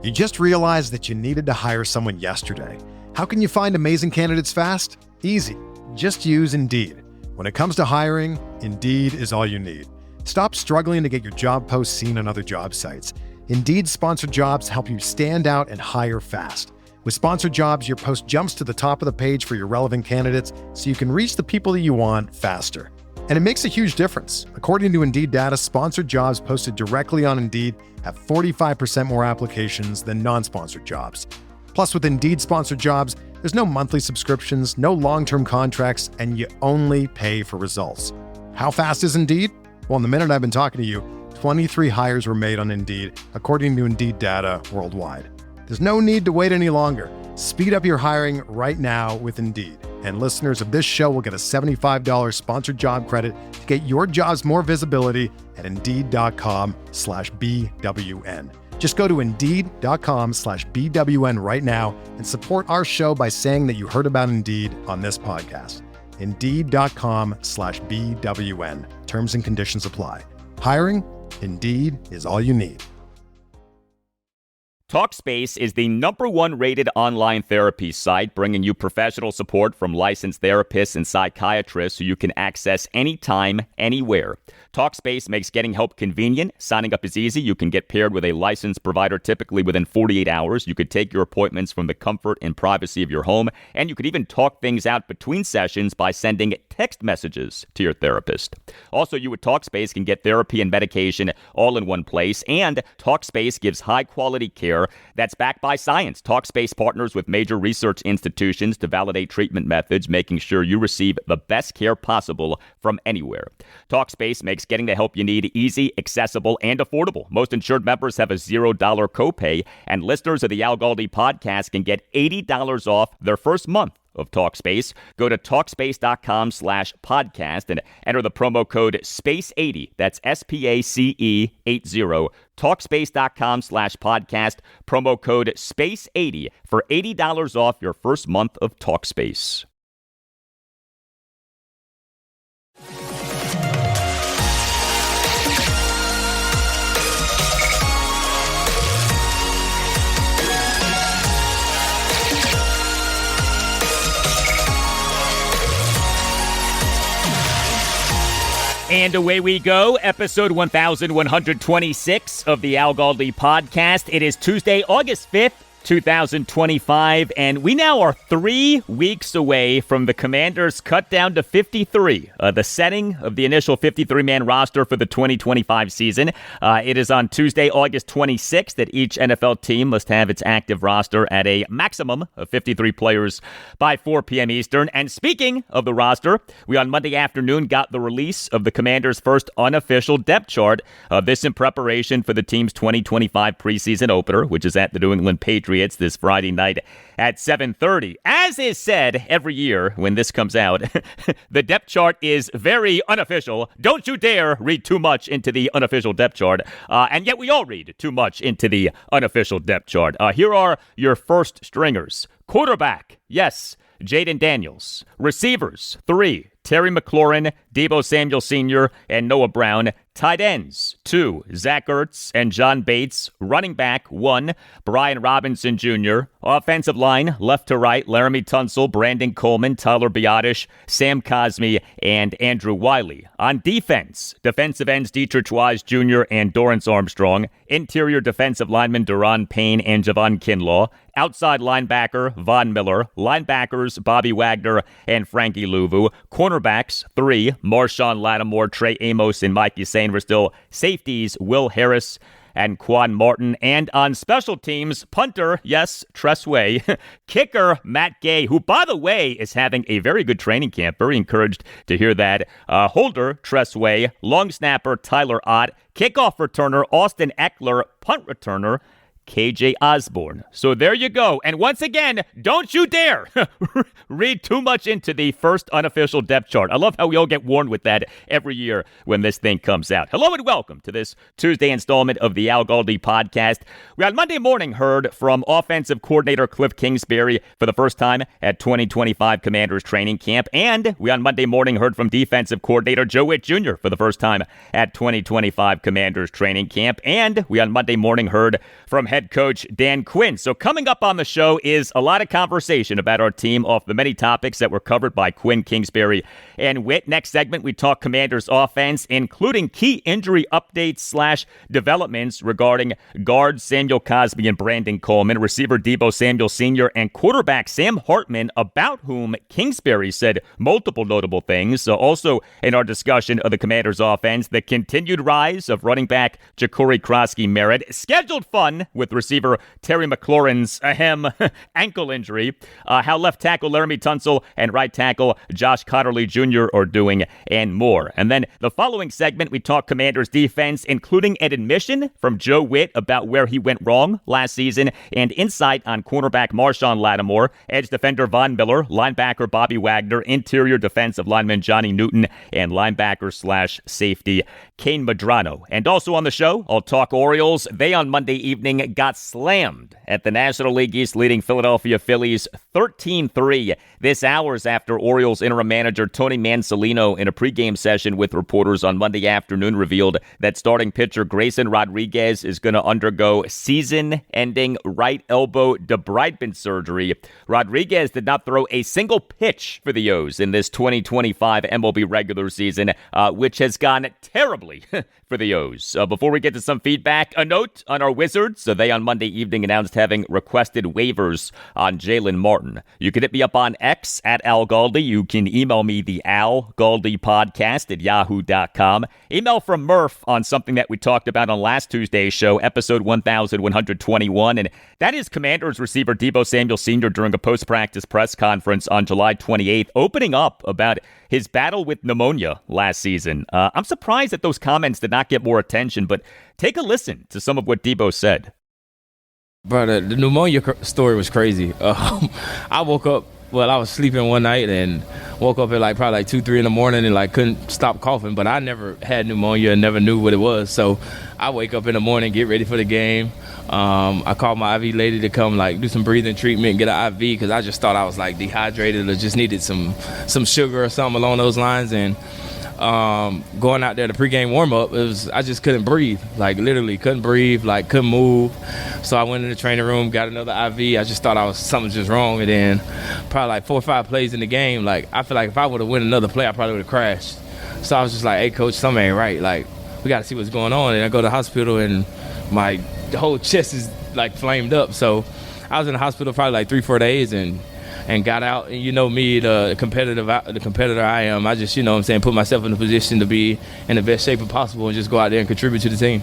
You just realized that you needed to hire someone yesterday. How can you find amazing candidates fast? Easy. Just use Indeed. When it comes to hiring, Indeed is all you need. Stop struggling to get your job posts seen on other job sites. Indeed-sponsored jobs help you stand out and hire fast. With sponsored jobs, your post jumps to the top of the page for your relevant candidates so you can reach the people that you want faster. And it makes a huge difference. According to Indeed data, sponsored jobs posted directly on Indeed have 45% more applications than non-sponsored jobs. Plus, with Indeed-sponsored jobs, there's no monthly subscriptions, no long-term contracts, and you only pay for results. How fast is Indeed? Well, in the minute I've been talking to you, 23 hires were made on Indeed, according to Indeed data worldwide. There's no need to wait any longer. Speed up your hiring right now with Indeed. And listeners of this show will get a $75 sponsored job credit to get your jobs more visibility at Indeed.com/BWN. Just go to Indeed.com/BWN right now and support our show by saying that you heard about Indeed on this podcast. Indeed.com/BWN. Terms and conditions apply. Hiring? Indeed is all you need. Talkspace is the #1 rated online therapy site, bringing you professional support from licensed therapists and psychiatrists who you can access anytime, anywhere. Talkspace makes getting help convenient. Signing up is easy. You can get paired with a licensed provider typically within 48 hours. You could take your appointments from the comfort and privacy of your home, and you could even talk things out between sessions by sending text messages to your therapist. Also, you with Talkspace can get therapy and medication all in one place, and Talkspace gives high-quality care that's backed by science. Talkspace partners with major research institutions to validate treatment methods, making sure you receive the best care possible from anywhere. Talkspace makes getting the help you need easy, accessible, and affordable. Most insured members have a $0 copay, and listeners of the Al Galdi podcast can get $80 off their first month of Talkspace. Go to Talkspace.com/podcast and enter the promo code SPACE80. That's SPACE80. Talkspace.com/podcast. Promo code SPACE80 for $80 off your first month of Talkspace. And away we go, episode 1126 of the Al Galdi podcast. It is Tuesday, August 5th, 2025, and we now are 3 weeks away from the Commanders' cut down to 53, the setting of the initial 53-man roster for the 2025 season. It is on Tuesday, August 26th, that each NFL team must have its active roster at a maximum of 53 players by 4 p.m. Eastern. And speaking of the roster, we on Monday afternoon got the release of the Commanders' first unofficial depth chart. This in preparation for the team's 2025 preseason opener, which is at the New England Patriots this Friday night at 7:30. As is said every year when this comes out, the depth chart is very unofficial. Don't you dare read too much into the unofficial depth chart. And yet we all read too much into the unofficial depth chart. Here are your first stringers. Quarterback, yes, Jaden Daniels. Receivers, 3, Terry McLaurin, Deebo Samuel Sr., and Noah Brown. Tight ends, 2, Zach Ertz and John Bates. Running back, 1, Brian Robinson Jr. Offensive line, left to right, Laremy Tunsil, Brandon Coleman, Tyler Biadasz, Sam Cosmi, and Andrew Wiley. On defense, defensive ends Dietrich Wise Jr. and Dorrance Armstrong. Interior defensive linemen Daron Payne and Javon Kinlaw. Outside linebacker, Von Miller. Linebackers, Bobby Wagner and Frankie Louvu. Cornerbacks, 3, Marshon Lattimore, Trey Amos, and Mikey Sainristil. Safeties, Will Harris and Quan Martin. And on special teams, punter, yes, Tress Way. Kicker, Matt Gay, who, by the way, is having a very good training camp. Very encouraged to hear that. Holder, Tress Way. Long snapper, Tyler Ott. Kickoff returner, Austin Eckler. Punt returner, KJ Osborne. So there you go. And once again, don't you dare read too much into the first unofficial depth chart. I love how we all get warned with that every year when this thing comes out. Hello and welcome to this Tuesday installment of the Al Galdi podcast. We on Monday morning heard from offensive coordinator Kliff Kingsbury for the first time at 2025 Commanders training camp. And we on Monday morning heard from defensive coordinator Joe Whitt Jr. for the first time at 2025 Commanders training camp. And we on Monday morning heard from head coach Dan Quinn. So coming up on the show is a lot of conversation about our team off the many topics that were covered by Quinn, Kingsbury, and Whitt. Next segment, we talk Commanders offense, including key injury updates / developments regarding guards Samuel Cosmi and Brandon Coleman, receiver Deebo Samuel Sr., and quarterback Sam Hartman, about whom Kingsbury said multiple notable things. Also in our discussion of the Commanders offense, the continued rise of running back Jacory Croskey-Merritt, scheduled fun with receiver Terry McLaurin's ankle injury, how left tackle Laremy Tunsil and right tackle Josh Conerly Jr. are doing, and more. And then the following segment, we talk Commanders defense, including an admission from Joe Whitt about where he went wrong last season, and insight on cornerback Marshon Lattimore, edge defender Von Miller, linebacker Bobby Wagner, interior defensive lineman Johnny Newton, and linebacker / safety Kain Medrano. And also on the show, I'll talk Orioles. They on Monday evening got slammed at the National League East leading Philadelphia Phillies 13-3. This hours after Orioles interim manager Tony Mansolino, in a pregame session with reporters on Monday afternoon, revealed that starting pitcher Grayson Rodriguez is going to undergo season-ending right elbow debridement surgery. Rodriguez did not throw a single pitch for the O's in this 2025 MLB regular season, which has gone terribly for the O's. Before we get to some feedback, a note on our Wizards. They on Monday evening announced having requested waivers on Jalen Martin. You can hit me up on X at Al Galdi. You can email me, the Al Galdi podcast at yahoo.com. Email from Murph on something that we talked about on last Tuesday's show, episode 1121, and that is Commanders receiver Deebo Samuel Sr. during a post-practice press conference on July 28th, opening up about his battle with pneumonia last season. I'm surprised that those comments did not get more attention, but take a listen to some of what Deebo said. Brother, the pneumonia story was crazy. I woke up, I was sleeping one night and woke up at probably 2, 3 in the morning and couldn't stop coughing, but I never had pneumonia and never knew what it was. So I wake up in the morning, get ready for the game. I called my IV lady to come do some breathing treatment, get an IV, because I just thought I was dehydrated or just needed some sugar or something along those lines. And going out there to pregame warm-up, I just couldn't breathe, literally couldn't breathe, couldn't move. So I went in the training room, got another IV. I just thought something was just wrong. And then probably 4 or 5 plays in the game, I feel like if I would have won another play, I probably would have crashed. So I was just hey, coach, something ain't right. We got to see what's going on. And I go to the hospital and my whole chest is flamed up. So I was in the hospital probably 3 or 4 days and got out. And you know me, the competitor I am, I just, put myself in a position to be in the best shape possible and just go out there and contribute to the team.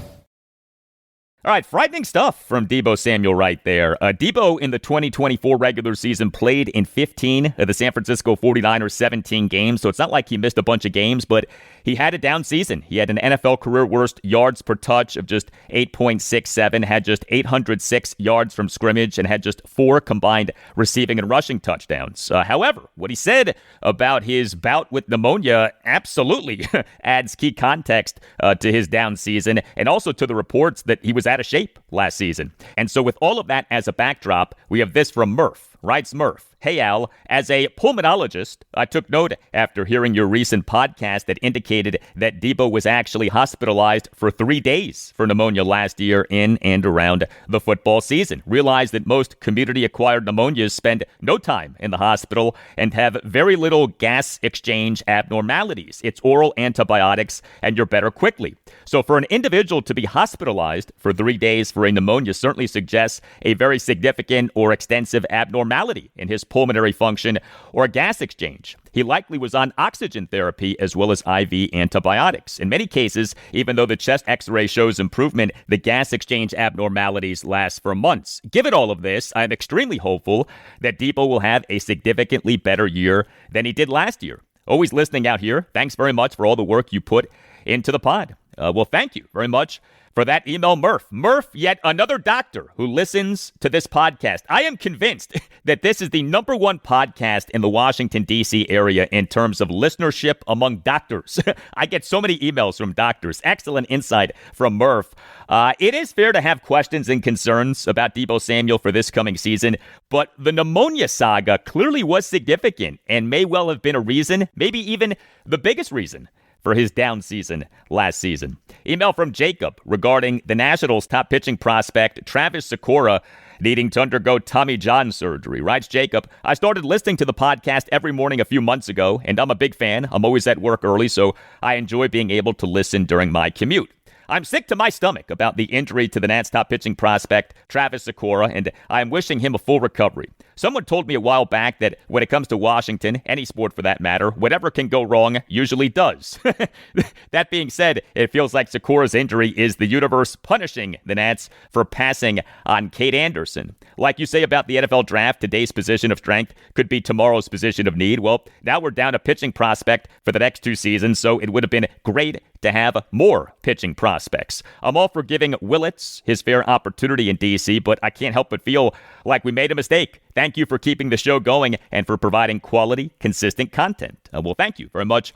All right, frightening stuff from Deebo Samuel right there. Deebo in the 2024 regular season played in 15 of the San Francisco 49ers 17 games, so it's not like he missed a bunch of games, but he had a down season. He had an NFL career worst yards per touch of just 8.67, had just 806 yards from scrimmage, and had just 4 combined receiving and rushing touchdowns. However, what he said about his bout with pneumonia absolutely adds key context to his down season, and also to the reports that he was out of shape last season. And so with all of that as a backdrop, we have this from Murph. Writes Murph, "Hey Al, as a pulmonologist, I took note after hearing your recent podcast that indicated that Deebo was actually hospitalized for 3 days for pneumonia last year in and around the football season. Realized that most community-acquired pneumonias spend no time in the hospital and have very little gas exchange abnormalities. It's oral antibiotics and you're better quickly. So for an individual to be hospitalized for 3 days for a pneumonia certainly suggests a very significant or extensive abnormality in his pulmonary function or gas exchange. He likely was on oxygen therapy as well as IV antibiotics. In many cases, even though the chest x-ray shows improvement, the gas exchange abnormalities last for months. Given all of this, I'm extremely hopeful that Deebo will have a significantly better year than he did last year. Always listening out here. Thanks very much for all the work you put into the pod." Well, thank you very much for that email, Murph. Murph, yet another doctor who listens to this podcast. I am convinced that this is the #1 podcast in the Washington, D.C. area in terms of listenership among doctors. I get so many emails from doctors. Excellent insight from Murph. It is fair to have questions and concerns about Deebo Samuel for this coming season, but the pneumonia saga clearly was significant and may well have been a reason, maybe even the biggest reason, for his down season last season. Email from Jacob regarding the Nationals' top pitching prospect, Travis Sakura, needing to undergo Tommy John surgery. Writes Jacob, I started listening to the podcast every morning a few months ago, and I'm a big fan. I'm always at work early, so I enjoy being able to listen during my commute. I'm sick to my stomach about the injury to the Nats' top pitching prospect, Travis Sakura, and I'm wishing him a full recovery. Someone told me a while back that when it comes to Washington, any sport for that matter, whatever can go wrong usually does. That being said, it feels like Sakura's injury is the universe punishing the Nats for passing on Kate Anderson. Like you say about the NFL draft, today's position of strength could be tomorrow's position of need. Well, now we're down a pitching prospect for the next 2 seasons, so it would have been great to have more pitching prospects. I'm all for giving Willits his fair opportunity in D.C., but I can't help but feel like we made a mistake. Thank you for keeping the show going and for providing quality, consistent content. Well, thank you very much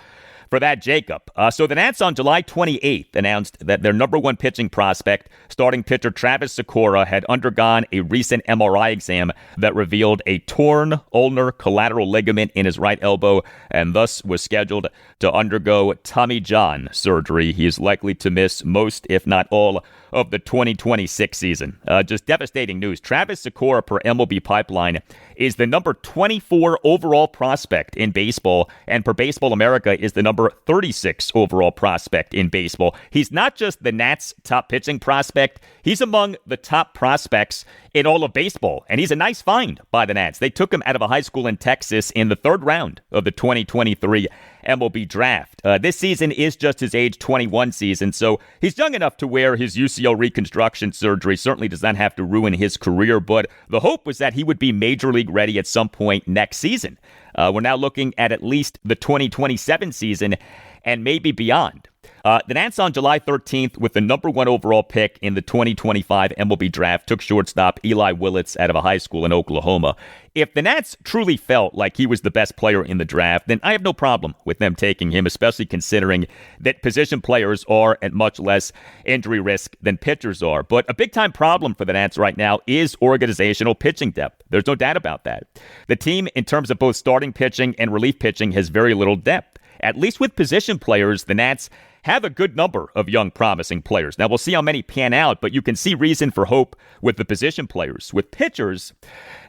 for that, Jacob. So the Nats on July 28th announced that their number one pitching prospect, starting pitcher Travis Sakura, had undergone a recent MRI exam that revealed a torn ulnar collateral ligament in his right elbow and thus was scheduled to undergo Tommy John surgery. He is likely to miss most, if not all, of the 2026 season. Just devastating news. Travis Sakura, per MLB Pipeline, is the number 24 overall prospect in baseball, and per Baseball America is the number 36 overall prospect in baseball. He's not just the Nats' top pitching prospect, he's among the top prospects in all of baseball, and he's a nice find by the Nats. They took him out of a high school in Texas in the 3rd round of the 2023 MLB draft. This season is just his age 21 season, so he's young enough to where his UCL reconstruction surgery certainly does not have to ruin his career, but the hope was that he would be major league ready at some point next season. We're now looking at least the 2027 season and maybe beyond. The Nats on July 13th, with the number 1 overall pick in the 2025 MLB draft, took shortstop Eli Willits out of a high school in Oklahoma. If the Nats truly felt like he was the best player in the draft, then I have no problem with them taking him, especially considering that position players are at much less injury risk than pitchers are. But a big-time problem for the Nats right now is organizational pitching depth. There's no doubt about that. The team, in terms of both starting pitching and relief pitching, has very little depth. At least with position players, the Nats have a good number of young, promising players. Now, we'll see how many pan out, but you can see reason for hope with the position players. With pitchers,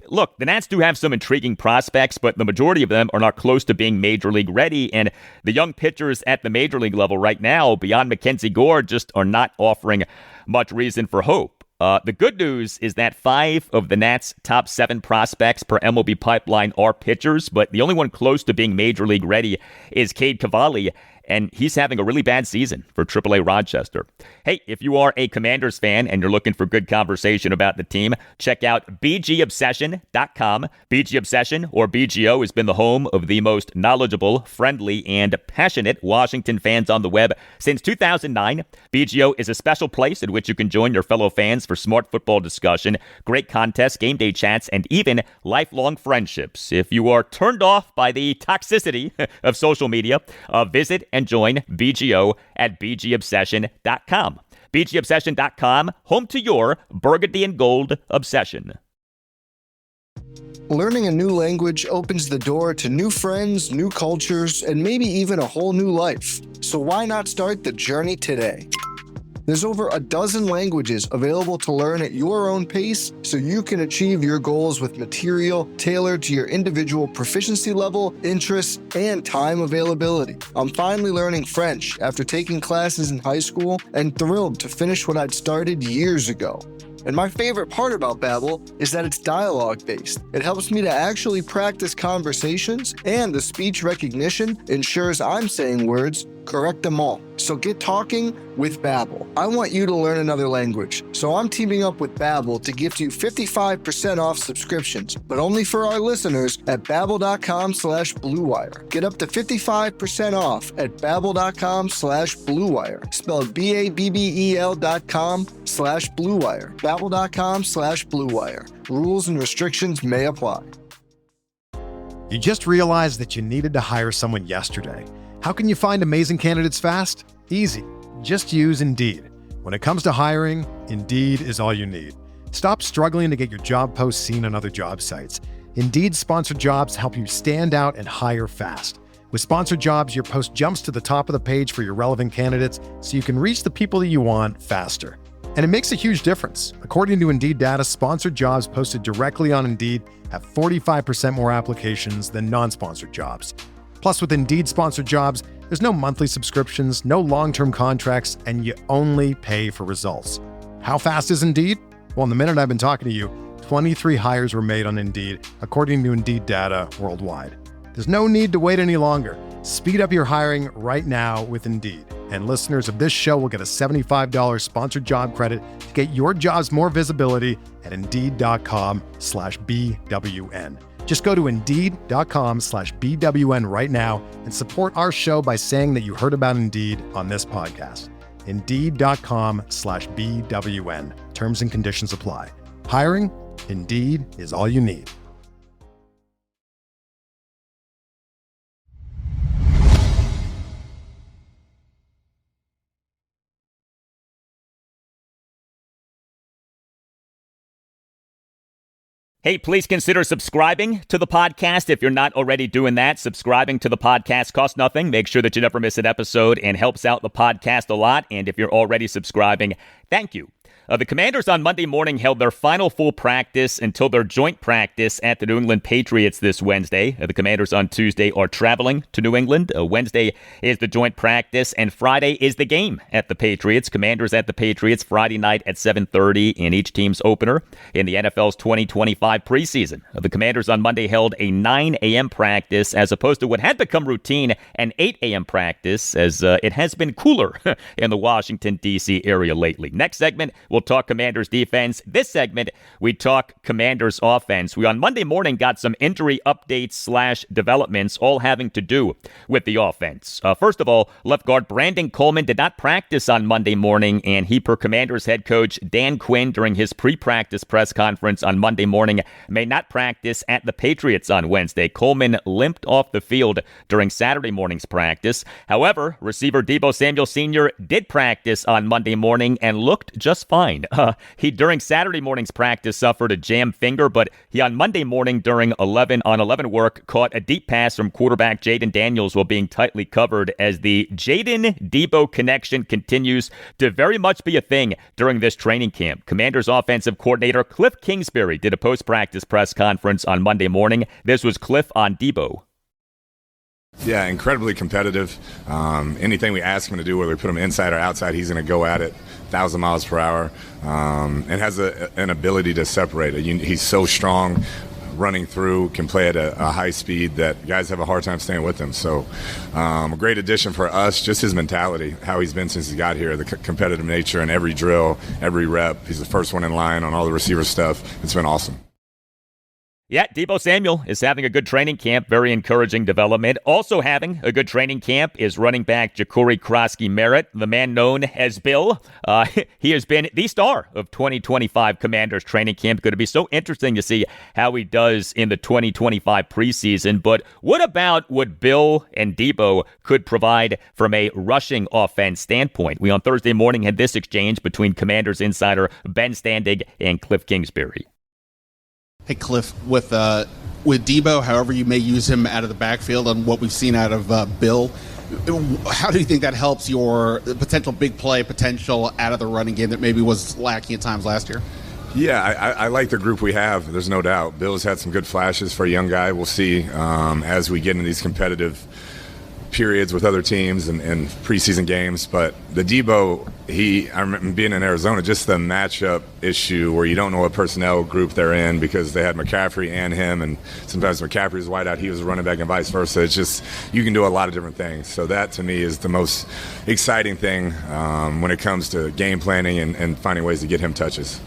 look, the Nats do have some intriguing prospects, but the majority of them are not close to being major league ready, and the young pitchers at the major league level right now, beyond Mackenzie Gore, just are not offering much reason for hope. The good news is that 5 of the Nats' top 7 prospects per MLB Pipeline are pitchers, but the only one close to being major league ready is Cade Cavalli, and he's having a really bad season for AAA Rochester. Hey, if you are a Commanders fan and you're looking for good conversation about the team, check out bgobsession.com. BG Obsession, or BGO, has been the home of the most knowledgeable, friendly, and passionate Washington fans on the web since 2009. BGO is a special place in which you can join your fellow fans for smart football discussion, great contests, game day chats, and even lifelong friendships. If you are turned off by the toxicity of social media, visit and join BGO at bgobsession.com. bgobsession.com, home to your burgundy and gold obsession. Learning a new language opens the door to new friends, new cultures, and maybe even a whole new life. So why not start the journey today? There's over a dozen languages available to learn at your own pace so you can achieve your goals with material tailored to your individual proficiency level, interests, and time availability. I'm finally learning French after taking classes in high school and thrilled to finish what I'd started years ago. And my favorite part about Babbel is that it's dialogue-based. It helps me to actually practice conversations, and the speech recognition ensures I'm saying words correct them all. So get talking with Babbel. I want you to learn another language, so I'm teaming up with Babbel to gift you 55% off subscriptions, but only for our listeners at babbel.com/bluewire. Get up to 55% off at babbel.com/bluewire, spelled BABBEL.com/bluewire. babbel.com/bluewire. Rules and restrictions may apply. You just realized that you needed to hire someone yesterday. How can you find amazing candidates fast? Easy. Just use Indeed. When it comes to hiring, Indeed is all you need. Stop struggling to get your job posts seen on other job sites. Indeed-sponsored jobs help you stand out and hire fast. With Sponsored Jobs, your post jumps to the top of the page for your relevant candidates so you can reach the people that you want faster. And it makes a huge difference. According to Indeed data, Sponsored Jobs posted directly on Indeed have 45% more applications than non-sponsored jobs. Plus, with Indeed Sponsored Jobs, there's no monthly subscriptions, no long-term contracts, and you only pay for results. How fast is Indeed? Well, in the minute I've been talking to you, 23 hires were made on Indeed, according to Indeed data worldwide. There's no need to wait any longer. Speed up your hiring right now with Indeed. And listeners of this show will get a $75 sponsored job credit to get your jobs more visibility at Indeed.com/BWN. Just go to Indeed.com/BWN right now and support our show by saying that you heard about Indeed on this podcast. Indeed.com/BWN. Terms and conditions apply. Hiring? Indeed is all you need. Hey, please consider subscribing to the podcast. If you're not already doing that, subscribing to the podcast costs nothing. Make sure that you never miss an episode and helps out the podcast a lot. And if you're already subscribing, thank you. The Commanders on Monday morning held their final full practice until their joint practice at the New England Patriots this Wednesday. The Commanders on Tuesday are traveling to New England. Wednesday is the joint practice, and Friday is the game at the Patriots. Commanders at the Patriots Friday night at 7:30 in each team's opener in the NFL's 2025 preseason. The Commanders on Monday held a 9 a.m. practice as opposed to what had become routine, an 8 a.m. practice, as it has been cooler in the Washington, D.C. area lately. Next segment, we'll talk Commanders defense. This segment, we talk Commanders offense. We on Monday morning got some injury updates / developments, all having to do with the offense. First of all, left guard Brandon Coleman did not practice on Monday morning, and he, per Commanders head coach Dan Quinn during his pre-practice press conference on Monday morning, may not practice at the Patriots on Wednesday. Coleman limped off the field during Saturday morning's practice. However, receiver Deebo Samuel Sr. did practice on Monday morning and looked just fine. He, during Saturday morning's practice, suffered a jammed finger, but he on Monday morning during 11-on-11 work caught a deep pass from quarterback Jayden Daniels while being tightly covered, as the Jayden-Deebo connection continues to very much be a thing during this training camp. Commanders offensive coordinator Kliff Kingsbury did a post-practice press conference on Monday morning. This was Kliff on Deebo. Yeah, incredibly competitive. Anything we ask him to do, whether we put him inside or outside, he's going to go at it 1,000 miles per hour, and has an ability to separate it. He's so strong running through, can play at a high speed that guys have a hard time staying with him. So a great addition for us, just his mentality, how he's been since he got here, the competitive nature in every drill, every rep. He's the first one in line on all the receiver stuff. It's been awesome. Yeah, Deebo Samuel is having a good training camp, very encouraging development. Also having a good training camp is running back Jacory Croskey-Merritt, the man known as Bill. He has been the star of 2025 Commanders training camp. Going to be so interesting to see how he does in the 2025 preseason. But what about what Bill and Deebo could provide from a rushing offense standpoint? We on Thursday morning had this exchange between Commanders insider Ben Standig and Kliff Kingsbury. Hey, Kliff, with Deebo, however you may use him out of the backfield and what we've seen out of Bill, how do you think that helps your potential big play potential out of the running game that maybe was lacking at times last year? Yeah, I like the group we have. There's no doubt. Bill's had some good flashes for a young guy. We'll see as we get into these competitive periods with other teams and preseason games. But the Deebo, I remember being in Arizona, just the matchup issue where you don't know what personnel group they're in because they had McCaffrey and him, and sometimes McCaffrey was wide out, he was a running back, and vice versa. It's just, you can do a lot of different things. So that to me is the most exciting thing when it comes to game planning and finding ways to get him touches.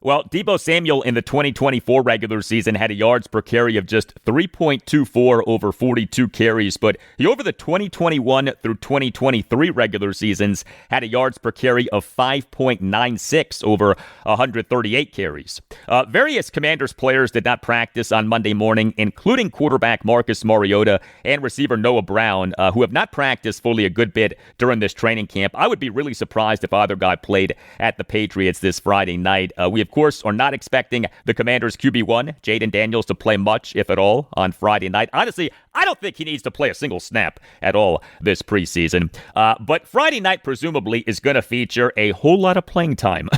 Well, Deebo Samuel in the 2024 regular season had a yards per carry of just 3.24 over 42 carries, but he over the 2021 through 2023 regular seasons had a yards per carry of 5.96 over 138 carries. Various Commanders players did not practice on Monday morning, including quarterback Marcus Mariota and receiver Noah Brown, who have not practiced fully a good bit during this training camp. I would be really surprised if either guy played at the Patriots this Friday night. We of course, are not expecting the Commanders' QB1, Jayden Daniels, to play much, if at all, on Friday night. Honestly, I don't think he needs to play a single snap at all this preseason. But Friday night presumably is going to feature a whole lot of playing time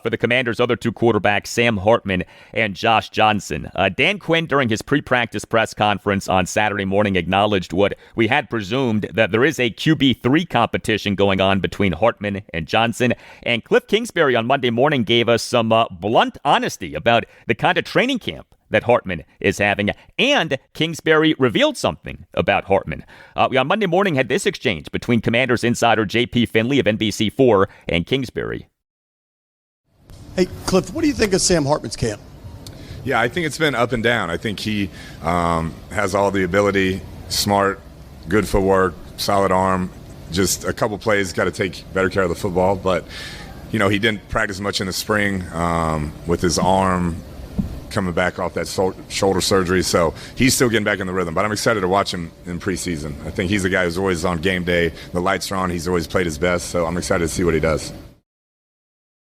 for the Commanders' other two quarterbacks, Sam Hartman and Josh Johnson. Dan Quinn, during his pre-practice press conference on Saturday morning, acknowledged what we had presumed, that there is a QB3 competition going on between Hartman and Johnson. And Kliff Kingsbury on Monday morning gave us some blunt honesty about the kind of training camp that Hartman is having, and Kingsbury revealed something about Hartman. We on Monday morning had this exchange between Commanders insider J.P. Finley of NBC4 and Kingsbury. Hey, Kliff, what do you think of Sam Hartman's camp? Yeah, I think it's been up and down. I think he has all the ability, smart, good footwork, solid arm. Just a couple plays, got to take better care of the football. But, he didn't practice much in the spring with his arm coming back off that shoulder surgery. So he's still getting back in the rhythm. But I'm excited to watch him in preseason. I think he's the guy who's always on game day. The lights are on. He's always played his best. So I'm excited to see what he does.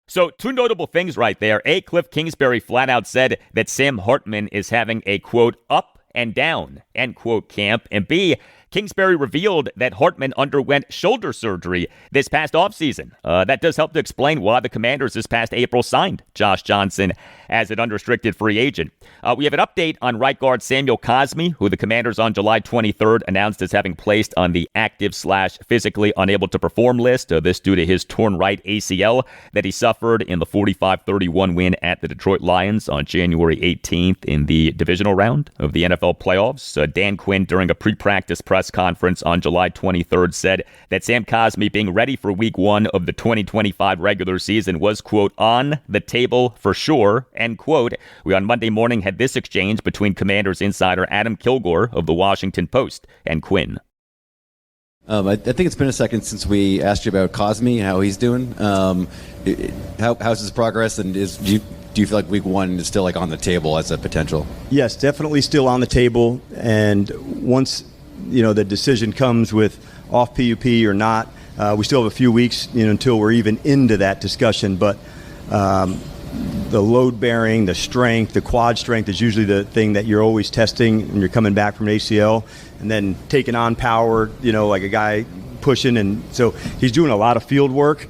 So two notable things right there. A, Kliff Kingsbury flat out said that Sam Hartman is having a, quote, up and down, end quote, camp. And B, Kingsbury revealed that Hartman underwent shoulder surgery this past offseason. That does help to explain why the Commanders this past April signed Josh Johnson as an unrestricted free agent. We have an update on right guard Samuel Cosmi, who the Commanders on July 23rd announced as having placed on the active/physically unable to perform list. This due to his torn right ACL that he suffered in the 45-31 win at the Detroit Lions on January 18th in the divisional round of the NFL playoffs. Dan Quinn, during a pre-practice press conference on July 23rd, said that Sam Cosmi being ready for week 1 of the 2025 regular season was, quote, on the table for sure, end quote. We on Monday morning had this exchange between Commanders insider Adam Kilgore of the Washington Post and Quinn. I think it's been a second since we asked you about Cosmi, how he's doing. How's his progress, and do you feel like week 1 is still like on the table as a potential? Yes, definitely still on the table. And once the decision comes with off PUP or not, we still have a few weeks until we're even into that discussion. But the load bearing, the strength, the quad strength is usually the thing that you're always testing when you're coming back from an ACL, and then taking on power, like a guy pushing. And so he's doing a lot of field work.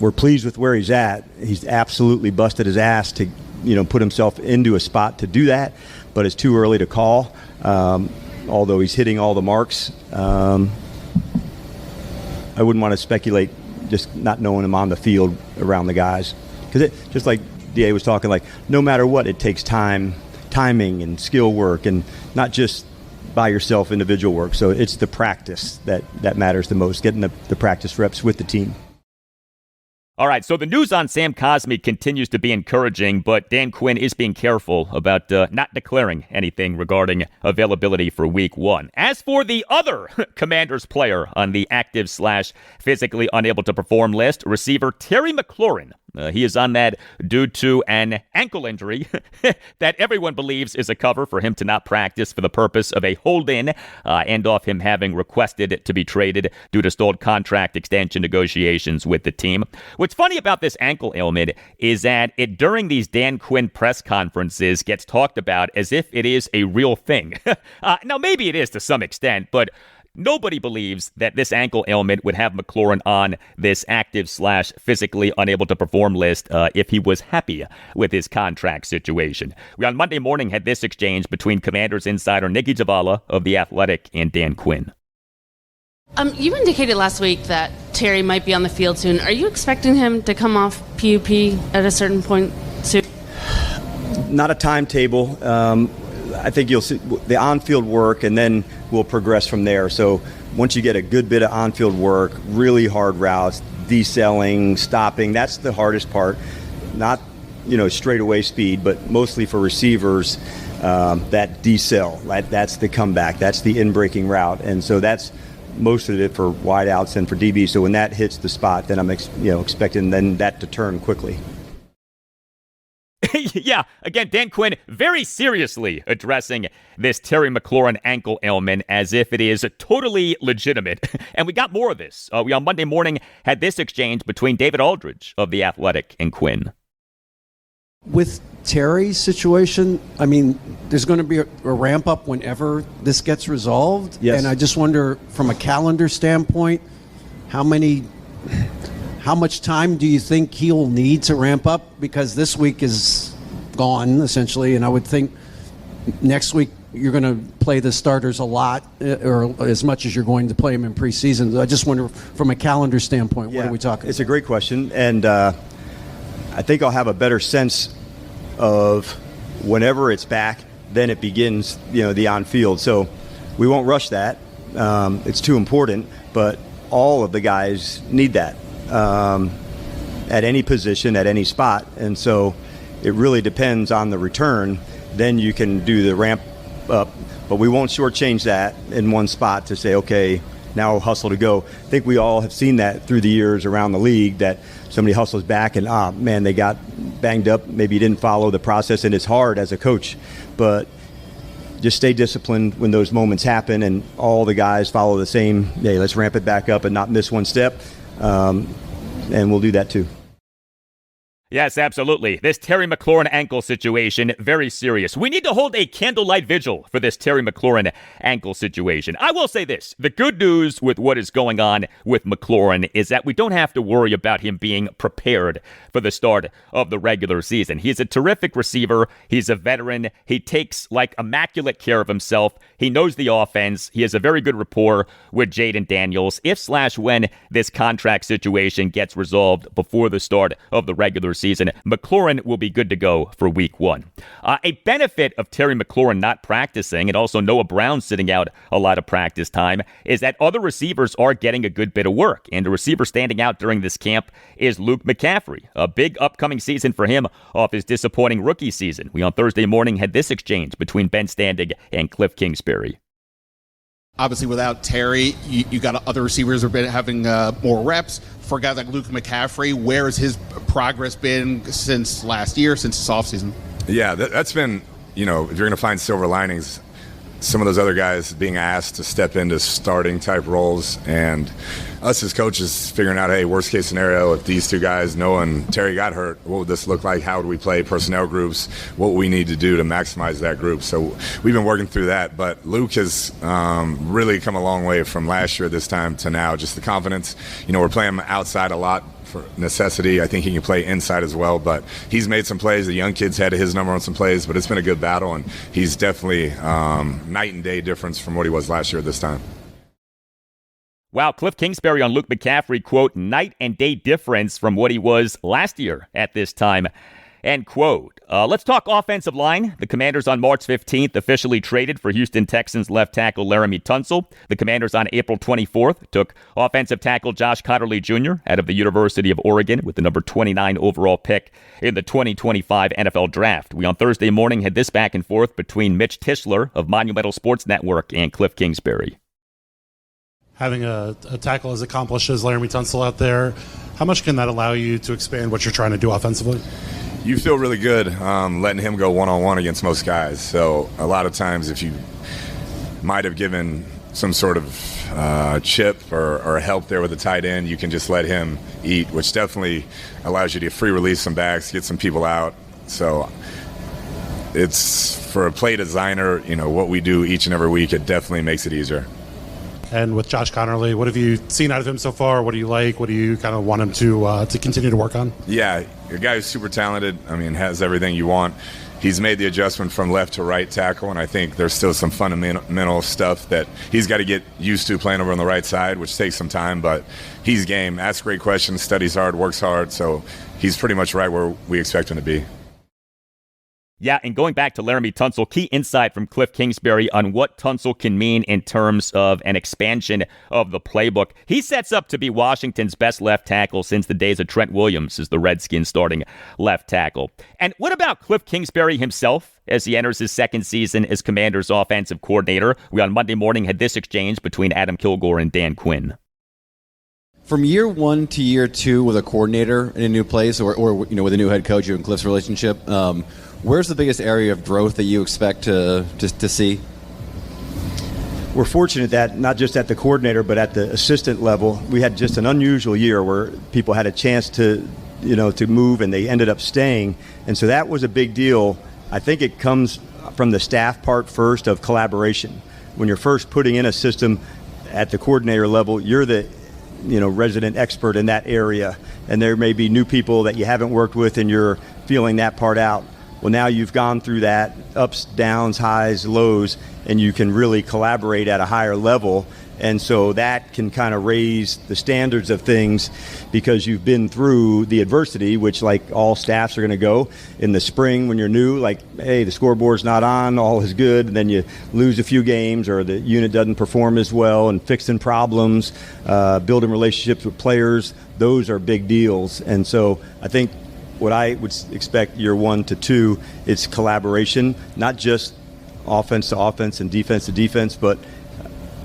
We're pleased with where he's at. He's absolutely busted his ass to, put himself into a spot to do that, but it's too early to call. Although he's hitting all the marks, I wouldn't want to speculate just not knowing him on the field around the guys. Because just like DA was talking, like no matter what, it takes timing and skill work, and not just by yourself individual work. So it's the practice that matters the most, getting the practice reps with the team. All right, so the news on Sam Cosmi continues to be encouraging, but Dan Quinn is being careful about not declaring anything regarding availability for week 1. As for the other Commanders player on the active/physically unable to perform list, receiver Terry McLaurin. He is on that due to an ankle injury that everyone believes is a cover for him to not practice for the purpose of a hold-in and off him having requested to be traded due to stalled contract extension negotiations with the team. What's funny about this ankle ailment is that it, during these Dan Quinn press conferences, gets talked about as if it is a real thing. Now, maybe it is to some extent, but nobody believes that this ankle ailment would have McLaurin on this active/physically unable to perform list if he was happy with his contract situation. We on Monday morning had this exchange between Commanders insider Nikki Zavala of The Athletic and Dan Quinn. You indicated last week that Terry might be on the field soon. Are you expecting him to come off PUP at a certain point soon? Not a timetable. I think you'll see the on-field work, and then we'll progress from there. So once you get a good bit of on-field work, really hard routes, decelling, stopping, that's the hardest part. Not, straightaway speed, but mostly for receivers, that decel, that's the comeback, that's the in-breaking route. And so that's most of it for wideouts and for DB. So when that hits the spot, then I'm expecting then that to turn quickly. Yeah, again, Dan Quinn very seriously addressing this Terry McLaurin ankle ailment as if it is totally legitimate. And we got more of this. We on Monday morning had this exchange between David Aldridge of The Athletic and Quinn. With Terry's situation, I mean, there's going to be a ramp up whenever this gets resolved. Yes. And I just wonder, from a calendar standpoint, how much time do you think he'll need to ramp up? Because this week is gone, essentially, and I would think next week you're going to play the starters a lot, or as much as you're going to play them in preseason. I just wonder, from a calendar standpoint, what are we talking It's a great question, and I think I'll have a better sense of whenever it's back, then it begins, the on-field. So we won't rush that. It's too important, but all of the guys need that at any position, at any spot. And so it really depends on the return. Then you can do the ramp up, but we won't shortchange that in one spot to say, okay, now hustle to go. I think we all have seen that through the years around the league, that somebody hustles back and, man, they got banged up. Maybe you didn't follow the process, and it's hard as a coach. But just stay disciplined when those moments happen, and all the guys follow the same, hey, let's ramp it back up and not miss one step. And we'll do that too. Yes, absolutely. This Terry McLaurin ankle situation, very serious. We need to hold a candlelight vigil for this Terry McLaurin ankle situation. I will say this. The good news with what is going on with McLaurin is that we don't have to worry about him being prepared for the start of the regular season. He's a terrific receiver. He's a veteran. He takes immaculate care of himself. He knows the offense. He has a very good rapport with Jaden Daniels. If/when this contract situation gets resolved before the start of the regular season, McLaurin will be good to go for week 1. A benefit of Terry McLaurin not practicing, and also Noah Brown sitting out a lot of practice time, is that other receivers are getting a good bit of work. And the receiver standing out during this camp is Luke McCaffrey. A big upcoming season for him off his disappointing rookie season. We on Thursday morning had this exchange between Ben Standig and Kliff Kingsbury. Obviously, without Terry, you got other receivers who have been having more reps. For a guy like Luke McCaffrey, where has his progress been since last year, since this offseason? Yeah, that's been, if you're going to find silver linings, some of those other guys being asked to step into starting type roles, and us as coaches figuring out, hey, worst case scenario, if these two guys, Noah and Terry, got hurt, what would this look like? How would we play personnel groups? What we need to do to maximize that group? So we've been working through that, but Luke has really come a long way from last year this time to now. Just the confidence. We're playing outside a lot for necessity. I think he can play inside as well, but he's made some plays. The young kid's had his number on some plays, but it's been a good battle, and he's definitely night and day difference from what he was last year at this time. Wow, Kliff Kingsbury on Luke McCaffrey, quote, night and day difference from what he was last year at this time, end quote. Let's talk offensive line. The Commanders on March 15th officially traded for Houston Texans left tackle Laremy Tunsil. The Commanders on April 24th took offensive tackle Josh Conerly Jr. out of the University of Oregon with the number 29 overall pick in the 2025 NFL Draft. We on Thursday morning had this back and forth between Mitch Tischler of Monumental Sports Network and Kliff Kingsbury. Having a tackle as accomplished as Laremy Tunsil out there, how much can that allow you to expand what you're trying to do offensively? You feel really good letting him go one-on-one against most guys. So a lot of times if you might have given some sort of chip or help there with the tight end, you can just let him eat, which definitely allows you to free release some backs, get some people out. So it's, for a play designer, what we do each and every week, it definitely makes it easier. And with Josh Conerly, what have you seen out of him so far? What do you like? What do you kind of want him to continue to work on? Yeah, a guy who's super talented. Has everything you want. He's made the adjustment from left to right tackle, and I think there's still some fundamental stuff that he's got to get used to playing over on the right side, which takes some time, but he's game. Asks great questions, studies hard, works hard, so he's pretty much right where we expect him to be. Yeah, and going back to Laremy Tunsil, key insight from Kliff Kingsbury on what Tunsil can mean in terms of an expansion of the playbook. He sets up to be Washington's best left tackle since the days of Trent Williams as the Redskins starting left tackle. And what about Kliff Kingsbury himself as he enters his second season as Commanders' offensive coordinator? We on Monday morning had this exchange between Adam Kilgore and Dan Quinn. From year 1 to year 2 with a coordinator in a new place, or with a new head coach, you and Kliff's relationship, where's the biggest area of growth that you expect to see? We're fortunate that not just at the coordinator, but at the assistant level, we had just an unusual year where people had a chance to to move, and they ended up staying. And so that was a big deal. I think it comes from the staff part first of collaboration. When you're first putting in a system at the coordinator level, you're the resident expert in that area, and there may be new people that you haven't worked with and you're feeling that part out. Well, now you've gone through that, ups, downs, highs, lows, and you can really collaborate at a higher level. And so that can kind of raise the standards of things because you've been through the adversity, which like all staffs are going to go in the spring when you're new, like, hey, the scoreboard's not on, all is good. And then you lose a few games or the unit doesn't perform as well, and fixing problems, building relationships with players. Those are big deals. And so I think what I would expect year 1 to 2, it's collaboration, not just offense to offense and defense to defense, but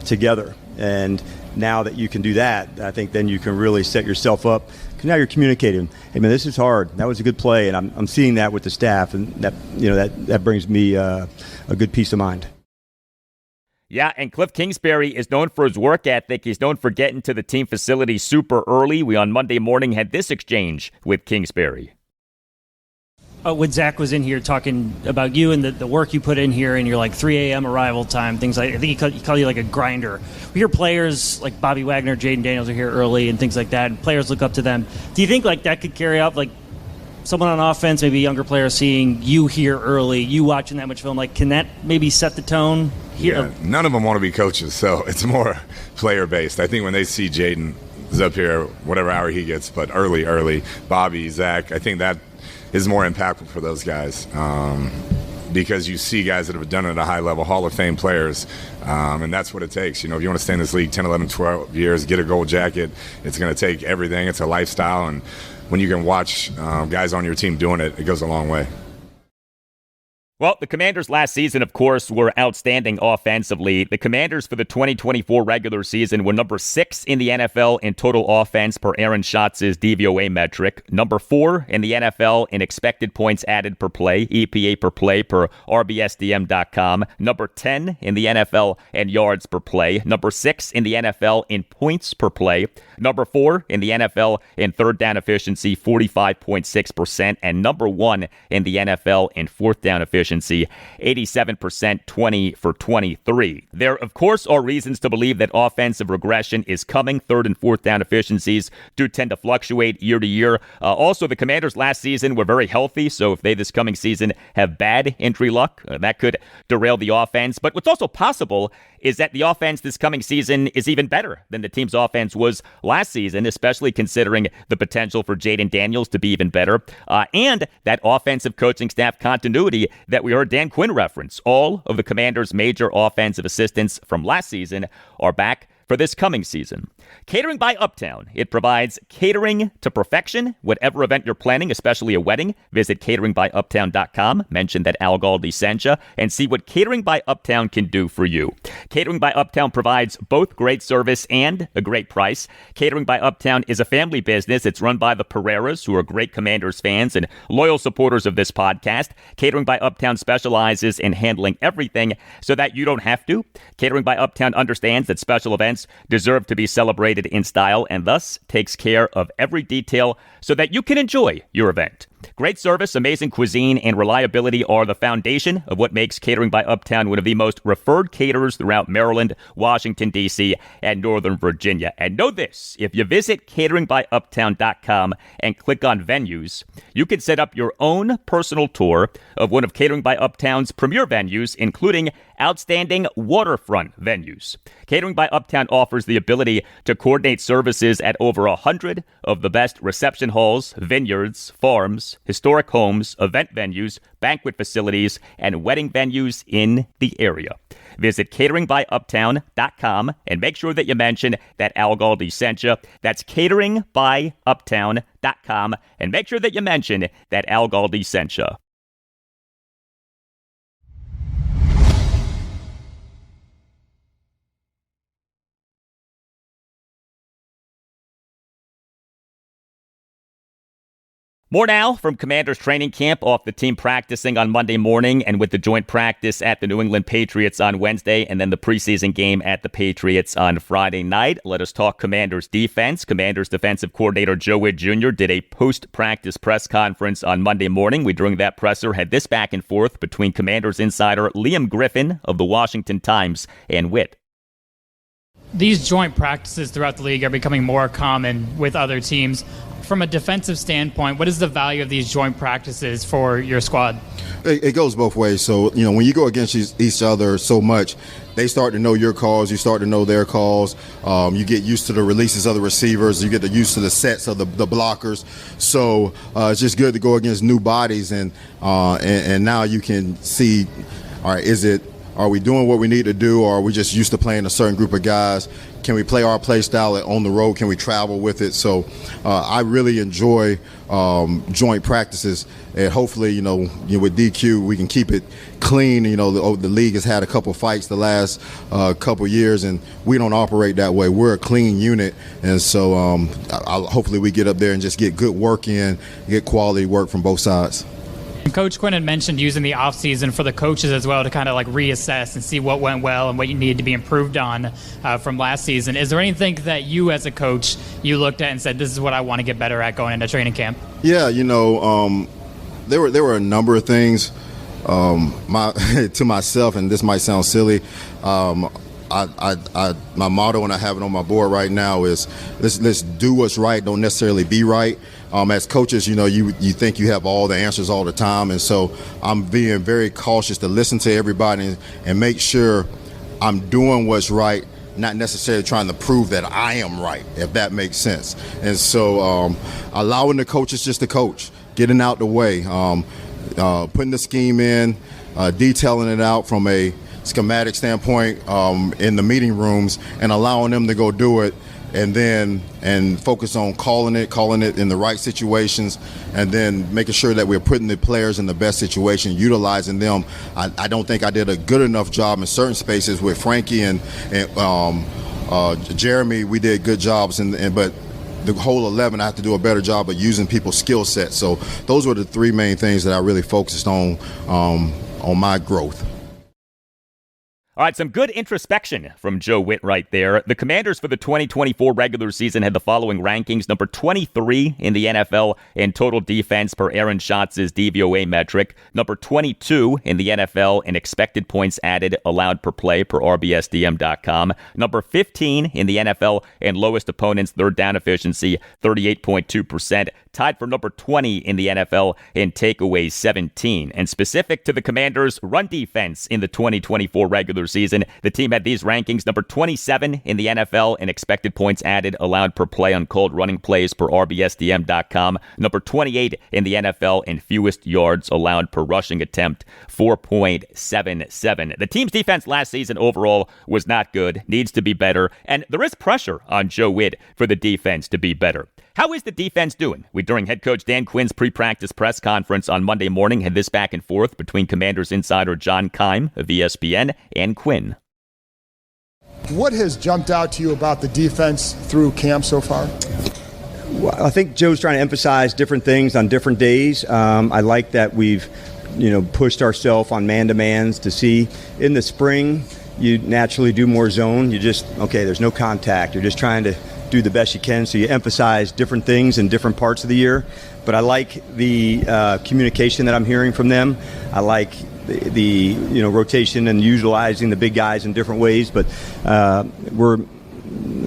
together. And now that you can do that, I think then you can really set yourself up, because now you're communicating. Hey man, this is hard. That was a good play, and I'm seeing that with the staff, and that brings me a good peace of mind. Yeah, and Kliff Kingsbury is known for his work ethic. He's known for getting to the team facility super early. We on Monday morning had this exchange with Kingsbury. When Zach was in here talking about you and the work you put in here and your 3 a.m. arrival time, things like, I think he called you like a grinder. We hear players like Bobby Wagner, Jaden Daniels are here early and things like that, and players look up to them. Do you think that could carry out, someone on offense, maybe a younger player seeing you here early, you watching that much film, can that maybe set the tone here? Yeah, none of them want to be coaches, so it's more player-based. I think when they see Jaden is up here, whatever hour he gets, but early, Bobby, Zach, I think that is more impactful for those guys because you see guys that have done it at a high level, Hall of Fame players, and that's what it takes. If you want to stay in this league 10, 11, 12 years, get a gold jacket, it's going to take everything. It's a lifestyle, and when you can watch guys on your team doing it, it goes a long way. Well, the Commanders last season, of course, were outstanding offensively. The Commanders for the 2024 regular season were number 6 in the NFL in total offense per Aaron Schatz's DVOA metric, number 4 in the NFL in expected points added per play, EPA per play per RBSDM.com, number 10 in the NFL in yards per play, number 6 in the NFL in points per play, number 4 in the NFL in third down efficiency, 45.6%, and number 1 in the NFL in fourth down efficiency, 87%, 20 for 23. There, of course, are reasons to believe that offensive regression is coming. Third and fourth down efficiencies do tend to fluctuate year to year. Also, the Commanders last season were very healthy, so if they this coming season have bad injury luck, that could derail the offense. But what's also possible is that the offense this coming season is even better than the team's offense was last season, especially considering the potential for Jaden Daniels to be even better, and that offensive coaching staff continuity that we heard Dan Quinn reference. All of the Commanders' major offensive assistants from last season are back for this coming season. Catering by Uptown. It provides catering to perfection. Whatever event you're planning, especially a wedding, visit cateringbyuptown.com. Mention that Al Galdi sent you and see what Catering by Uptown can do for you. Catering by Uptown provides both great service and a great price. Catering by Uptown is a family business. It's run by the Pereiras, who are great Commanders fans and loyal supporters of this podcast. Catering by Uptown specializes in handling everything so that you don't have to. Catering by Uptown understands that special events deserve to be celebrated in style and thus takes care of every detail so that you can enjoy your event. Great service, amazing cuisine, and reliability are the foundation of what makes Catering by Uptown one of the most referred caterers throughout Maryland, Washington, D.C., and Northern Virginia. And know this, if you visit cateringbyuptown.com and click on venues, you can set up your own personal tour of one of Catering by Uptown's premier venues, including outstanding waterfront venues. Catering by Uptown offers the ability to coordinate services at over 100 of the best reception halls, vineyards, farms, historic homes, event venues, banquet facilities, and wedding venues in the area. Visit cateringbyuptown.com and make sure that you mention that Al Galdi sent you. That's cateringbyuptown.com and make sure that you mention that Al Galdi sent you. More now from Commanders training camp, off the team practicing on Monday morning and with the joint practice at the New England Patriots on Wednesday and then the preseason game at the Patriots on Friday night. Let us talk Commanders defense. Commanders defensive coordinator Joe Whitt Jr. did a post-practice press conference on Monday morning. We, during that presser, had this back and forth between Commanders insider Liam Griffin of the Washington Times and Whitt. These joint practices throughout the league are becoming more common with other teams. From a defensive standpoint, what is the value of these joint practices for your squad? It goes both ways. So, when you go against each other so much, they start to know your calls, you start to know their calls. You get used to the releases of the receivers, you get used to the sets of the blockers. So it's just good to go against new bodies, and now you can see, all right, are we doing what we need to do, or are we just used to playing a certain group of guys? Can we play our play style on the road? Can we travel with it? So I really enjoy joint practices, and hopefully, with DQ, we can keep it clean. The league has had a couple fights the last couple years, and we don't operate that way. We're a clean unit, and so hopefully we get up there and just get good work in, get quality work from both sides. Coach Quinn had mentioned using the offseason for the coaches as well to kind of like reassess and see what went well and what you needed to be improved on from last season. Is there anything that you as a coach, you looked at and said, this is what I want to get better at going into training camp? Yeah, there were a number of things to myself, and this might sound silly. My motto, and I have it on my board right now, is let's do what's right, don't necessarily be right. As coaches, you think you have all the answers all the time, and so I'm being very cautious to listen to everybody and make sure I'm doing what's right, not necessarily trying to prove that I am right, if that makes sense. And so allowing the coaches just to coach, getting out the way, putting the scheme in, detailing it out from a schematic standpoint in the meeting rooms, and allowing them to go do it, and focus on calling it in the right situations, and then making sure that we're putting the players in the best situation, utilizing them. I don't think I did a good enough job in certain spaces with Frankie and Jeremy. We did good jobs, but the whole 11, I have to do a better job of using people's skill sets. So those were the three main things that I really focused on my growth. All right, some good introspection from Joe Whitt right there. The Commanders for the 2024 regular season had the following rankings: number 23 in the NFL in total defense per Aaron Schatz's DVOA metric, number 22 in the NFL in expected points added allowed per play per RBSDM.com, number 15 in the NFL in lowest opponent's third down efficiency, 38.2%, tied for number 20 in the NFL in takeaways, 17. And specific to the Commanders' run defense in the 2024 regular season, the team had these rankings: number 27 in the NFL in expected points added allowed per play on called running plays per RBSDM.com, number 28 in the NFL in fewest yards allowed per rushing attempt, 4.77. The team's defense last season overall was not good, needs to be better, and there is pressure on Joe Whitt for the defense to be better. How is the defense doing? We, during head coach Dan Quinn's pre-practice press conference on Monday morning, had this back and forth between Commanders insider John Keim of ESPN and Quinn. What has jumped out to you about the defense through camp so far? Well, I think Joe's trying to emphasize different things on different days. I like that we've pushed ourselves on man-to-mans to see. In the spring, you naturally do more zone. There's no contact. You're just trying to do the best you can, so you emphasize different things in different parts of the year. But I like the communication that I'm hearing from them. I like the rotation and utilizing the big guys in different ways. But we're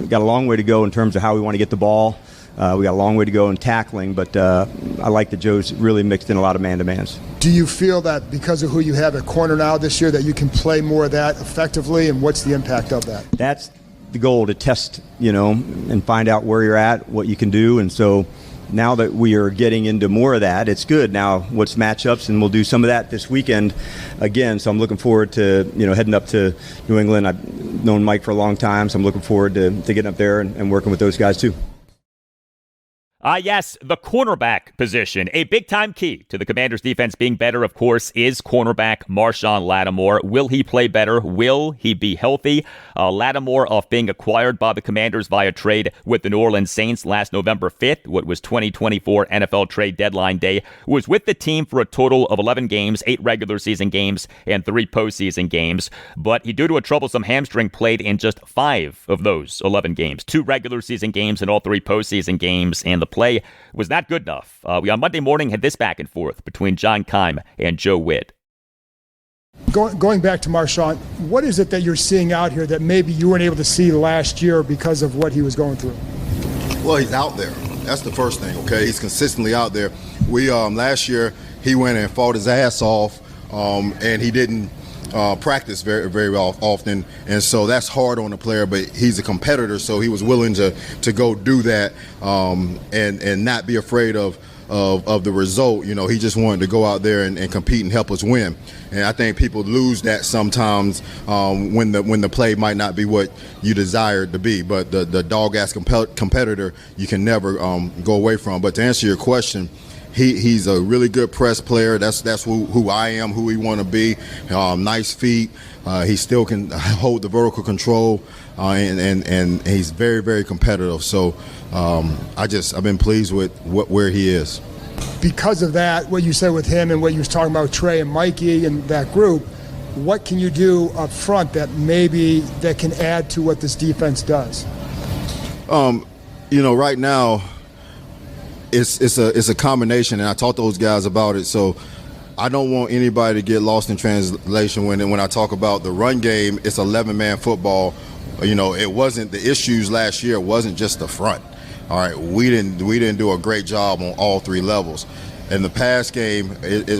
got a long way to go in terms of how we want to get the ball. We got a long way to go in tackling, but I like that Joe's really mixed in a lot of man-to-mans. Do you feel that because of who you have at corner now this year that you can play more of that effectively, and what's the impact of that? That's the goal, to test, and find out where you're at, what you can do. And so now that we are getting into more of that, it's good. Now, what's matchups, and we'll do some of that this weekend again. So I'm looking forward to, heading up to New England. I've known Mike for a long time, so I'm looking forward to getting up there and working with those guys too. Yes, the cornerback position. A big-time key to the Commanders' defense being better, of course, is cornerback Marshon Lattimore. Will he play better? Will he be healthy? Lattimore off being acquired by the Commanders via trade with the New Orleans Saints last November 5th, what was 2024 NFL trade deadline day, was with the team for a total of 11 games, 8 regular season games, and 3 postseason games. But he, due to a troublesome hamstring, played in just 5 of those 11 games, 2 regular season games and all 3 postseason games, and the play was not good enough. We on Monday morning had this back and forth between John Keim and Joe Whitt. Going back to Marshon, what is it that you're seeing out here that maybe you weren't able to see last year because of what he was going through? Well, he's out there. That's the first thing, okay? He's consistently out there. We last year, he went and fought his ass off, and he didn't practice very often, and so that's hard on the player, but he's a competitor, so he was willing to go do that and not be afraid of the result. You know, he just wanted to go out there and compete and help us win. And I think people lose that sometimes when the play might not be what you desire it to be. But the dog-ass competitor you can never go away from. But to answer your question, he's a really good press player. That's who I am, who we want to be. Nice feet. He still can hold the vertical control, and he's very, very competitive. So I've been pleased with where he is. Because of that, what you said with him and what you was talking about Trey and Mikey and that group, what can you do up front that can add to what this defense does? Right now, it's a combination, and I talked to those guys about it. So I don't want anybody to get lost in translation when I talk about the run game. It's 11-man football. It wasn't the issues last year. It wasn't just the front. All right, we didn't do a great job on all 3 levels. In the pass game,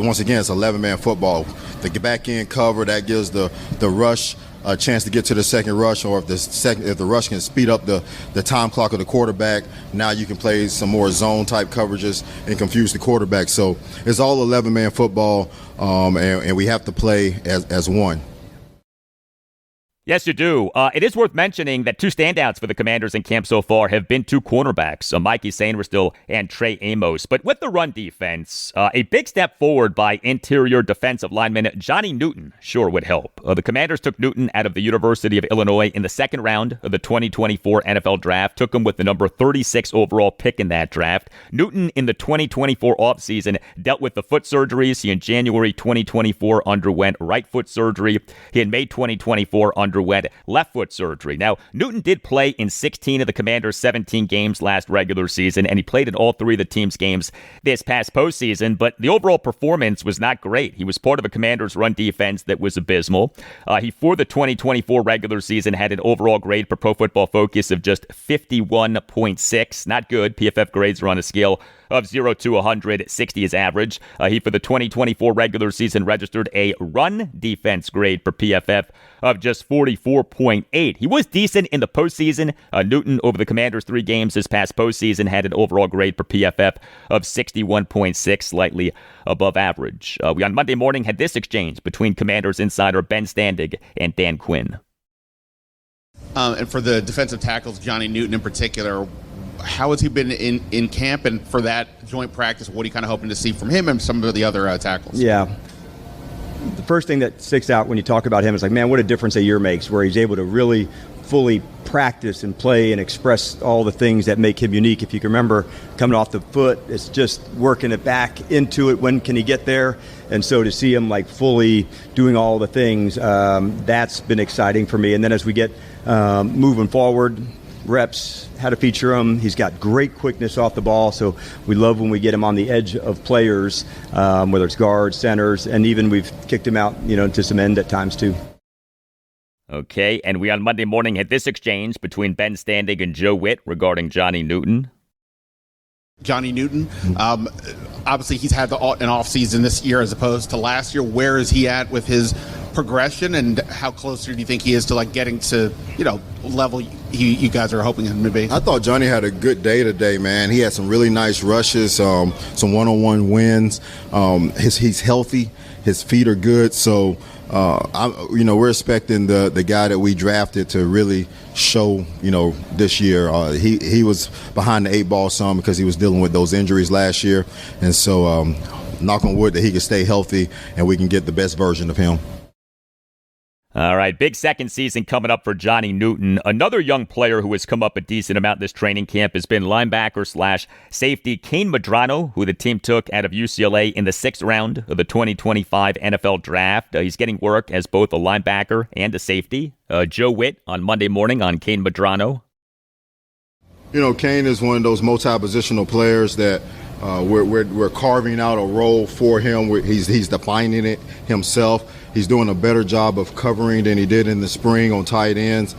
once again, it's 11-man football. The back end cover that gives the rush a chance to get to the second rush, or if the rush can speed up the time clock of the quarterback, now you can play some more zone type coverages and confuse the quarterback. So it's all 11-man football, and we have to play as one. Yes, you do. It is worth mentioning that 2 standouts for the Commanders in camp so far have been 2 cornerbacks, Mikey Sainristil and Trey Amos. But with the run defense, a big step forward by interior defensive lineman Johnny Newton sure would help. The Commanders took Newton out of the University of Illinois in the 2nd round of the 2024 NFL Draft, took him with the number 36 overall pick in that draft. Newton in the 2024 offseason dealt with the foot surgeries. He in January 2024 underwent right foot surgery. He in May 2024 underwent left foot surgery. Now, Newton did play in 16 of the Commanders' 17 games last regular season, and he played in all 3 of the team's games this past postseason, but the overall performance was not great. He was part of a Commanders' run defense that was abysmal. He, for the 2024 regular season, had an overall grade per Pro Football Focus of just 51.6. Not good. PFF grades are on a scale of 0 to 100, 60 is average. He, for the 2024 regular season, registered a run defense grade per PFF of just 44.8. He was decent in the postseason. Newton, over the Commanders' 3 games this past postseason, had an overall grade per PFF of 61.6, slightly above average. We on Monday morning had this exchange between Commanders insider Ben Standig and Dan Quinn. And for the defensive tackles, Johnny Newton in particular, how has he been in camp, and for that joint practice, what are you kind of hoping to see from him and some of the other tackles? Yeah. The first thing that sticks out when you talk about him is like, man, what a difference a year makes, where he's able to really fully practice and play and express all the things that make him unique. If you can remember, coming off the foot, it's just working it back into it. When can he get there? And so to see him like fully doing all the things, that's been exciting for me. And then as we get moving forward, reps, how to feature him. He's got great quickness off the ball, so we love when we get him on the edge of players, whether it's guards, centers, and even we've kicked him out, to some end at times too. Okay, and we on Monday morning had this exchange between Ben Standig and Joe Whitt regarding Johnny Newton. Johnny Newton, obviously he's had an off season this year as opposed to last year. Where is he at with his progression, and how closer do you think he is to like getting to level you guys are hoping him to be? I thought Johnny had a good day today, man. He had some really nice rushes, some one-on-one wins. He's healthy. His feet are good. So, we're expecting the guy that we drafted to really show, this year. He was behind the 8 ball some because he was dealing with those injuries last year. And so, knock on wood that he can stay healthy and we can get the best version of him. All right, big second season coming up for Johnny Newton. Another young player who has come up a decent amount this training camp has been linebacker/safety Kain Medrano, who the team took out of UCLA in the 6th round of the 2025 NFL Draft. He's getting work as both a linebacker and a safety. Joe Whitt on Monday morning on Kain Medrano. Kain is one of those multi-positional players that we're carving out a role for him. He's defining it himself. He's doing a better job of covering than he did in the spring on tight ends.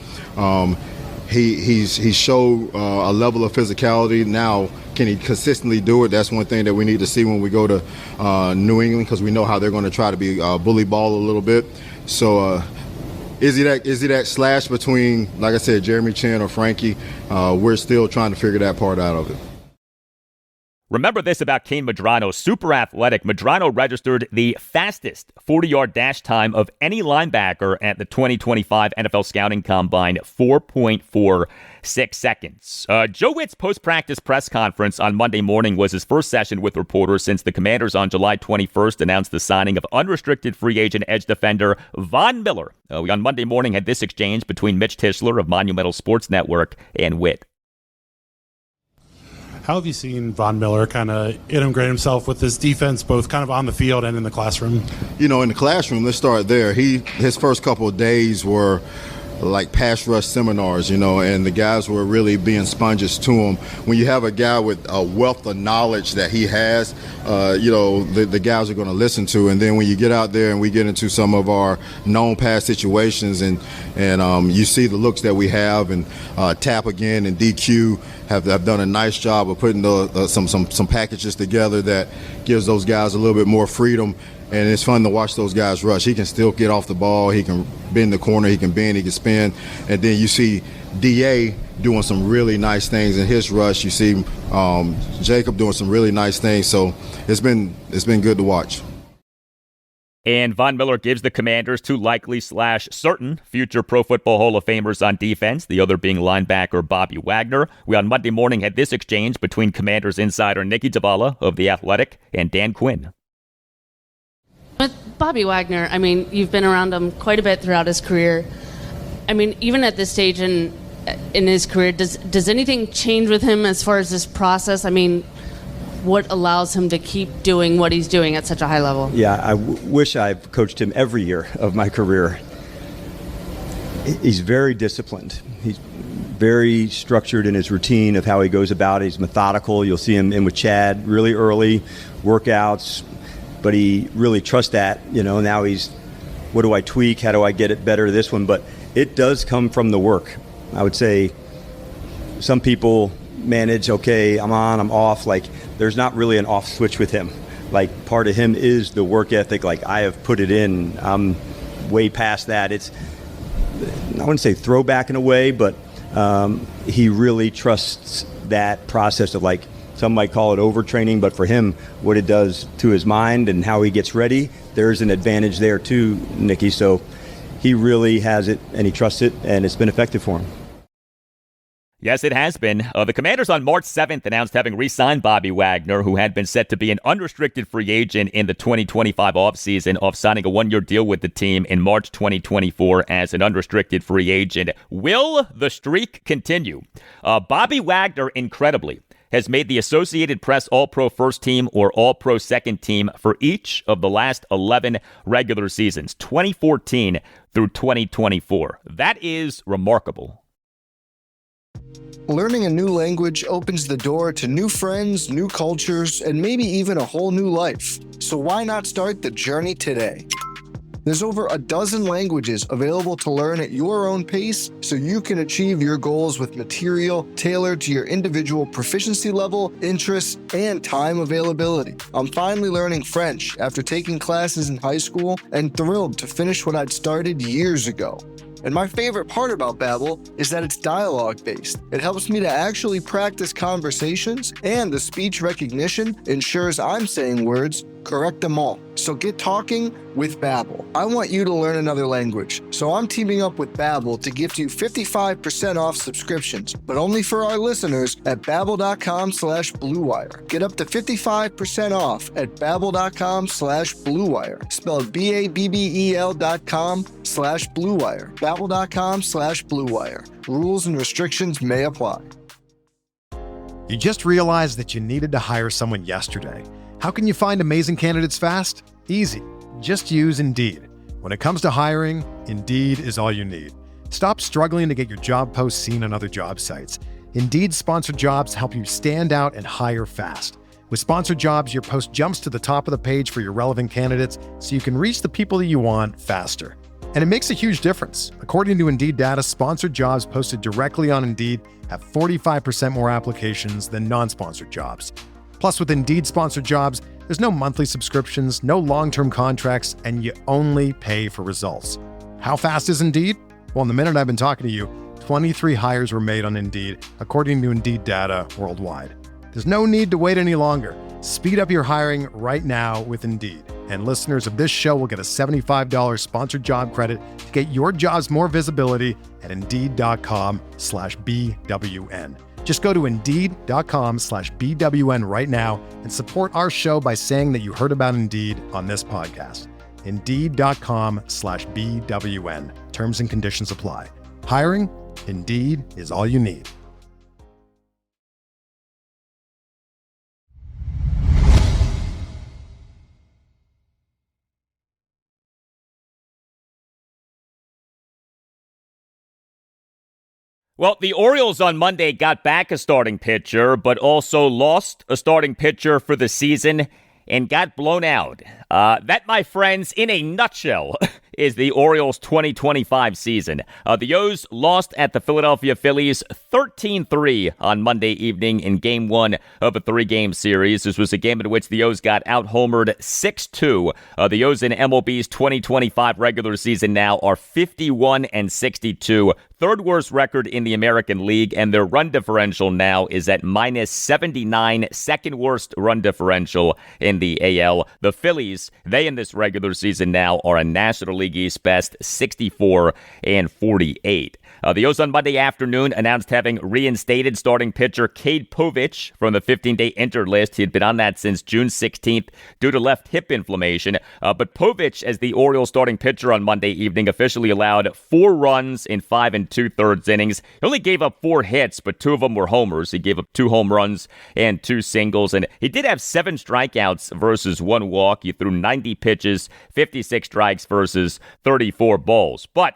He showed a level of physicality. Now, can he consistently do it? That's one thing that we need to see when we go to New England, because we know how they're going to try to be bully ball a little bit. So is he that slash between, like I said, Jeremy Chin or Frankie? We're still trying to figure that part out of it. Remember this about Kain Medrano, super athletic. Medrano registered the fastest 40-yard dash time of any linebacker at the 2025 NFL Scouting Combine, 4.46 seconds. Joe Whitt's post-practice press conference on Monday morning was his first session with reporters since the Commanders on July 21st announced the signing of unrestricted free agent edge defender Von Miller. We on Monday morning had this exchange between Mitch Tischler of Monumental Sports Network and Whitt. How have you seen Von Miller kind of integrate himself with this defense, both kind of on the field and in the classroom? In the classroom, let's start there. His first couple of days were like pass rush seminars, and the guys were really being sponges to him. When you have a guy with a wealth of knowledge that he has, the guys are going to listen to. And then when you get out there and we get into some of our known pass situations and you see the looks that we have, and Tap again and DQ have done a nice job of putting some packages together that gives those guys a little bit more freedom. And it's fun to watch those guys rush. He can still get off the ball. He can bend the corner. He can bend. He can spin. And then you see DA doing some really nice things in his rush. You see Jacob doing some really nice things. So it's been good to watch. And Von Miller gives the Commanders 2 likely/certain future Pro Football Hall of Famers on defense, the other being linebacker Bobby Wagner. We on Monday morning had this exchange between Commanders insider Nikki Davala of The Athletic and Dan Quinn. With Bobby Wagner, you've been around him quite a bit throughout his career. Even at this stage in his career, does anything change with him as far as this process? What allows him to keep doing what he's doing at such a high level? Yeah, I wish I've coached him every year of my career. He's very disciplined. He's very structured in his routine of how he goes about it. He's methodical. You'll see him in with Chad really early, workouts, but he really trusts that. Now he's, what do I tweak? How do I get it better, this one? But it does come from the work. I would say some people manage, okay, I'm on, I'm off. There's not really an off switch with him. Part of him is the work ethic. I have put it in. I'm way past that. It's, I wouldn't say throwback in a way, but he really trusts that process of some might call it overtraining, but for him, what it does to his mind and how he gets ready, there's an advantage there too, Nikki. So he really has it, and he trusts it, and it's been effective for him. Yes, it has been. The Commanders on March 7th announced having re-signed Bobby Wagner, who had been set to be an unrestricted free agent in the 2025 offseason, off signing a 1-year deal with the team in March 2024 as an unrestricted free agent. Will the streak continue? Bobby Wagner, incredibly, has made the Associated Press All-Pro First Team or All-Pro Second Team for each of the last 11 regular seasons, 2014 through 2024. That is remarkable. Learning a new language opens the door to new friends, new cultures, and maybe even a whole new life. So why not start the journey today? There's over a dozen languages available to learn at your own pace so you can achieve your goals with material tailored to your individual proficiency level, interests, and time availability. I'm finally learning French after taking classes in high school and thrilled to finish what I'd started years ago. And my favorite part about Babbel is that it's dialogue-based. It helps me to actually practice conversations, and the speech recognition ensures I'm saying words correct them all. So get talking with Babbel. I want you to learn another language, so I'm teaming up with Babbel to gift you 55% off subscriptions, but only for our listeners at babbel.com/Blue Wire. Get up to 55% off at babbel.com/Blue Wire. Spelled BABBEL.com/Blue Wire. Babbel.com/Blue Wire. Rules and restrictions may apply. You just realized that you needed to hire someone yesterday. How can you find amazing candidates fast? Easy. Just use Indeed. When it comes to hiring, Indeed is all you need. Stop struggling to get your job posts seen on other job sites. Indeed sponsored jobs help you stand out and hire fast. With sponsored jobs, your post jumps to the top of the page for your relevant candidates so you can reach the people that you want faster. And it makes a huge difference. According to Indeed data, sponsored jobs posted directly on Indeed have 45% more applications than non-sponsored jobs. Plus, with Indeed sponsored jobs, there's no monthly subscriptions, no long-term contracts, and you only pay for results. How fast is Indeed? Well, in the minute I've been talking to you, 23 hires were made on Indeed, according to Indeed data worldwide. There's no need to wait any longer. Speed up your hiring right now with Indeed. And listeners of this show will get a $75 sponsored job credit to get your jobs more visibility at Indeed.com/BWN. Just go to Indeed.com/BWN right now and support our show by saying that you heard about Indeed on this podcast. Indeed.com/BWN. Terms and conditions apply. Hiring? Indeed is all you need. Well, the Orioles on Monday got back a starting pitcher, but also lost a starting pitcher for the season and got blown out. That, my friends, in a nutshell, is the Orioles' 2025 season. The O's lost at the Philadelphia Phillies 13-3 on Monday evening in Game 1 of a 3-game series. This was a game in which the O's got out-homered 6-2. The O's in MLB's 2025 regular season now are 51-62. Third worst record in the American League, and their run differential now is at -79, second worst run differential in the AL. The Phillies, they in this regular season now are a National League East best 64-48. The O's on Monday afternoon announced having reinstated starting pitcher Cade Povich from the 15-day injured list. He had been on that since June 16th due to left hip inflammation. But Povich, as the Orioles starting pitcher on Monday evening, officially allowed 4 runs in 5 2/3 innings. He only gave up 4 hits, but 2 of them were homers. He gave up 2 home runs and 2 singles. And he did have 7 strikeouts versus 1 walk. He threw 90 pitches, 56 strikes versus 34 balls. But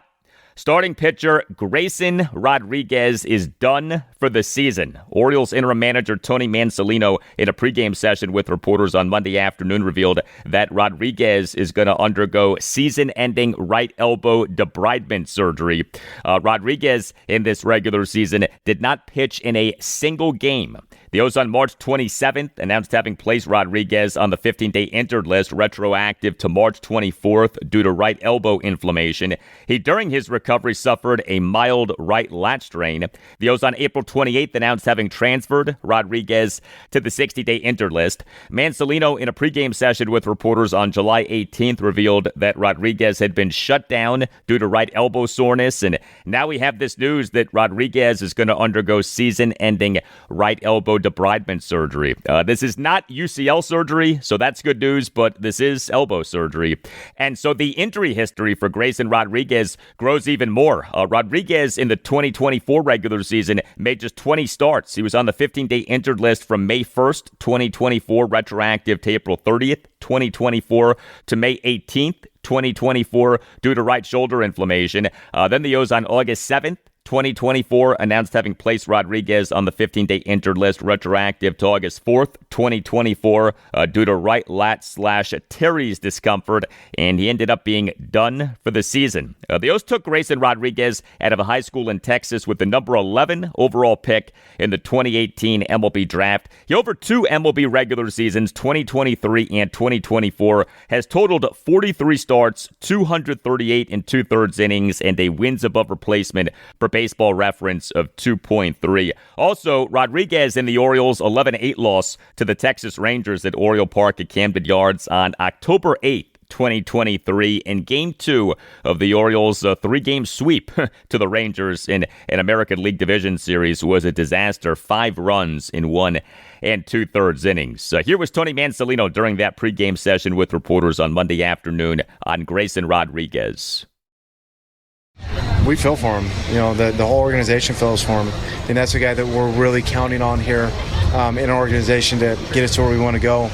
starting pitcher Grayson Rodriguez is done for the season. Orioles interim manager Tony Mansolino, in a pregame session with reporters on Monday afternoon, revealed that Rodriguez is going to undergo season-ending right elbow debridement surgery. Rodriguez, in this regular season, did not pitch in a single game. The O's on March 27th announced having placed Rodriguez on the 15-day injured list, retroactive to March 24th due to right elbow inflammation. He, during his recovery, suffered a mild right lat strain. The O's on April 28th announced having transferred Rodriguez to the 60-day injured list. Mansolino, in a pregame session with reporters on July 18th, revealed that Rodriguez had been shut down due to right elbow soreness, and now we have this news that Rodriguez is going to undergo season-ending right elbow debridement surgery. This is not UCL surgery, so that's good news, but this is elbow surgery. And so the injury history for Grayson Rodriguez grows even more. Rodriguez in the 2024 regular season made just 20 starts. He was on the 15-day injured list from May 1st, 2024, retroactive to April 30th, 2024 to May 18th, 2024 due to right shoulder inflammation. Then the O's on August 7th, 2024 announced having placed Rodriguez on the 15-day injured list, retroactive to August 4th, 2024 due to right lat/teres discomfort, and he ended up being done for the season. The O's took Grayson Rodriguez out of a high school in Texas with the number 11 overall pick in the 2018 MLB draft. He, over 2 MLB regular seasons, 2023 and 2024, has totaled 43 starts, 238 2/3 innings, and a wins above replacement for Baseball Reference of 2.3. Also, Rodriguez and the Orioles' 11-8 loss to the Texas Rangers at Oriole Park at Camden Yards on October 8th. 2023 in Game 2 of the Orioles' three-game sweep to the Rangers in an American League Division Series was a disaster. 5 runs in 1 2/3 innings. Here was Tony Mansolino during that pregame session with reporters on Monday afternoon on Grayson Rodriguez. We feel for him. The whole organization feels for him. And that's a guy that we're really counting on here in our organization to get us to where we want to go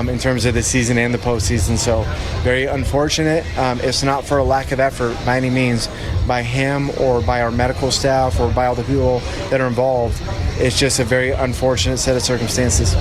in terms of the season and the postseason. So very unfortunate. It's not for a lack of effort by any means by him or by our medical staff or by all the people that are involved. It's just a very unfortunate set of circumstances.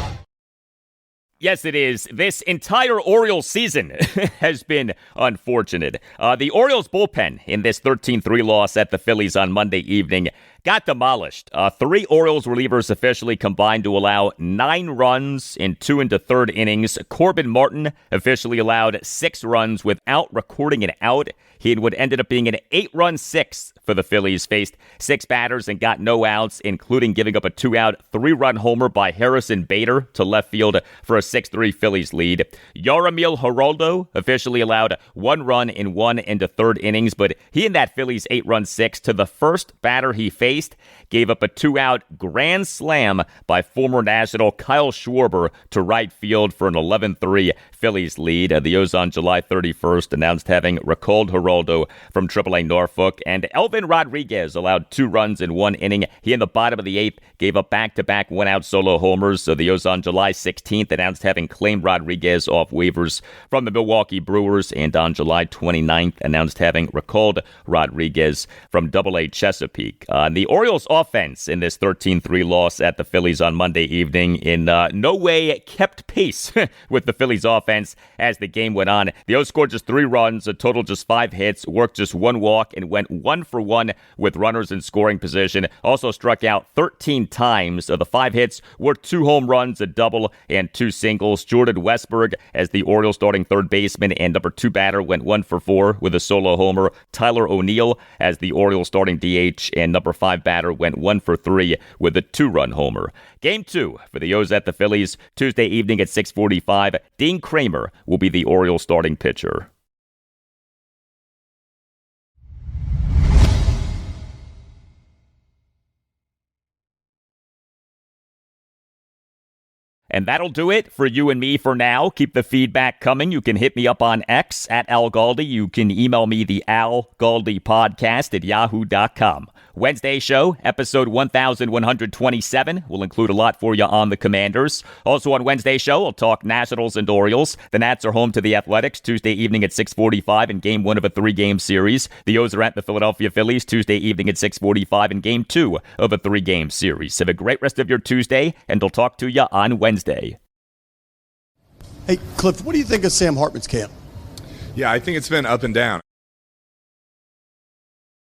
Yes, it is. This entire Orioles season has been unfortunate. The Orioles bullpen in this 13-3 loss at the Phillies on Monday evening got demolished. 3 Orioles relievers officially combined to allow 9 runs in 2 1/3 innings. Corbin Martin officially allowed 6 runs without recording an out. He would ended up being an 8-run sixth for the Phillies, faced 6 batters and got no outs, including giving up a 2-out, 3-run homer by Harrison Bader to left field for a 6-3 Phillies lead. Yaramil Geraldo officially allowed 1 run in 1 1/3 innings, but he in that Phillies 8-run sixth to the first batter he faced gave up a 2-out grand slam by former National Kyle Schwarber to right field for an 11-3 Phillies lead. The O's on July 31st announced having recalled Geraldo from AAA Norfolk, and Elvin Rodriguez allowed 2 runs in 1 inning. He in the bottom of the 8th gave up back-to-back 1-out solo homers. So the O's on July 16th announced having claimed Rodriguez off waivers from the Milwaukee Brewers, and on July 29th announced having recalled Rodriguez from AA Chesapeake. The Orioles offense in this 13-3 loss at the Phillies on Monday evening in no way kept pace with the Phillies offense as the game went on. The O's scored just 3 runs, a total just 5 hits, worked just 1 walk, and went 1 for 1 with runners in scoring position. Also struck out 13 times. The 5 hits were 2 home runs, a double, and 2 singles. Jordan Westberg as the Orioles starting third baseman and number 2 batter went 1 for 4 with a solo homer. Tyler O'Neill as the Orioles starting DH and number 5 batter went 1 for 3 with a 2-run homer. Game 2 for the O's at the Phillies Tuesday evening at 6:45. Dean Kramer will be the Orioles starting pitcher. And that'll do it for you and me for now. Keep the feedback coming. You can hit me up on X at Al Galdi. You can email me the Al Galdi podcast at yahoo.com. Wednesday show, episode 1127, will include a lot for you on the Commanders. Also on Wednesday show, I'll talk Nationals and Orioles. The Nats are home to the Athletics Tuesday evening at 6:45 in Game 1 of a 3-game series. The O's are at the Philadelphia Phillies Tuesday evening at 6:45 in Game 2 of a 3-game series. Have a great rest of your Tuesday, and I'll talk to you on Wednesday. Hey, Kliff, what do you think of Sam Hartman's camp? Yeah, I think it's been up and down.